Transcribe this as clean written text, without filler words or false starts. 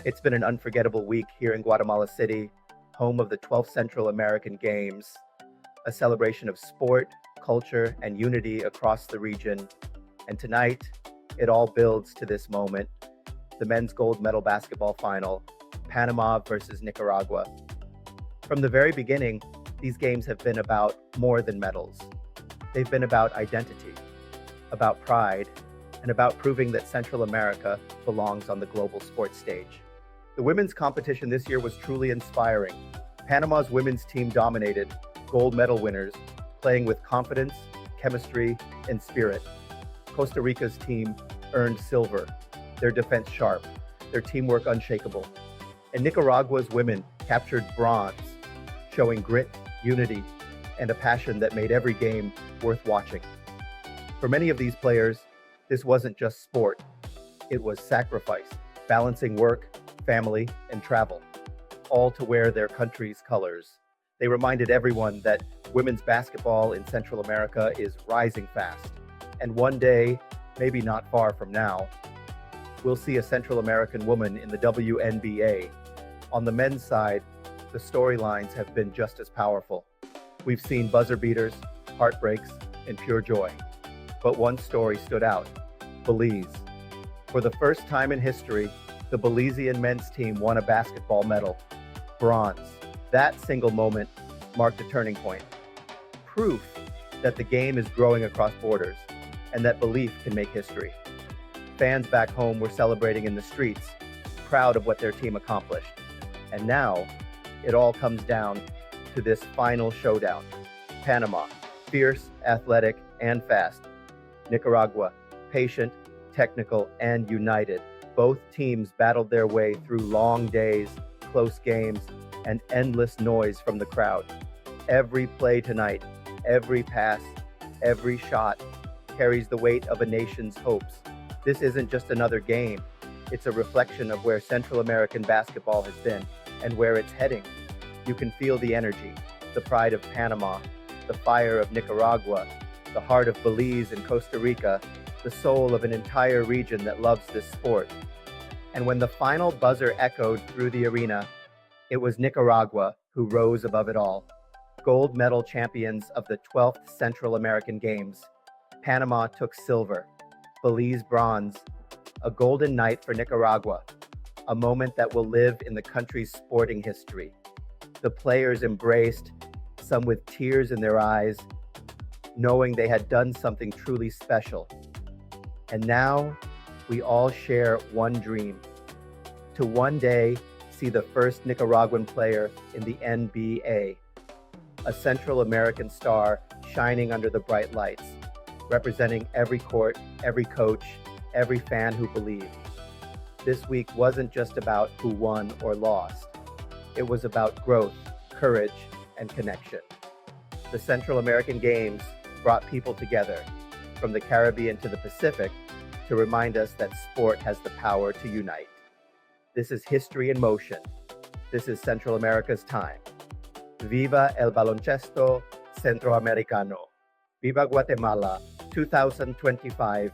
It's been an unforgettable week here in Guatemala City, home of the 12th Central American Games, a celebration of sport, culture, and unity across the region. And tonight, it all builds to this moment, the men's gold medal basketball final, Panama versus Nicaragua. From the very beginning, these games have been about more than medals. They've been about identity, about pride, and about proving that Central America belongs on the global sports stage. The women's competition this year was truly inspiring. Panama's women's team dominated, gold medal winners, playing with confidence, chemistry, and spirit. Costa Rica's team earned silver, their defense sharp, their teamwork unshakable. And Nicaragua's women captured bronze, showing grit, unity, and a passion that made every game worth watching. For many of these players, this wasn't just sport, it was sacrifice, balancing work, family, and travel, all to wear their country's colors. They reminded everyone that women's basketball in Central America is rising fast, and one day, maybe not far from now, we'll see a Central American woman in the WNBA. On the men's side, the storylines have been just as powerful. We've seen buzzer beaters, heartbreaks, and pure joy. But one story stood out: Belize. For the first time in history, the Belizean men's team won a basketball medal, bronze. That single moment marked a turning point. Proof that the game is growing across borders and that belief can make history. Fans back home were celebrating in the streets, proud of what their team accomplished. And now, it all comes down to this final showdown. Panama, fierce, athletic, and fast. Nicaragua, patient, technical, and united. Both teams battled their way through long days, close games, and endless noise from the crowd. Every play tonight, every pass, every shot carries the weight of a nation's hopes. This isn't just another game. It's a reflection of where Central American basketball has been and where it's heading. You can feel the energy, the pride of Panama, the fire of Nicaragua, the heart of Belize and Costa Rica, the soul of an entire region that loves this sport. And when the final buzzer echoed through the arena, it was Nicaragua who rose above it all. Gold medal champions of the 12th Central American Games. Panama took silver, Belize bronze, a golden night for Nicaragua, a moment that will live in the country's sporting history. The players embraced, some with tears in their eyes, knowing they had done something truly special. And now, we all share one dream: to one day see the first Nicaraguan player in the NBA, a Central American star shining under the bright lights, representing every court, every coach, every fan who believed. This week wasn't just about who won or lost. It was about growth, courage, and connection. The Central American Games brought people together, from the Caribbean to the Pacific, to remind us that sport has the power to unite. This is history in motion. This is Central America's time. Viva el baloncesto centroamericano. Viva Guatemala 2025.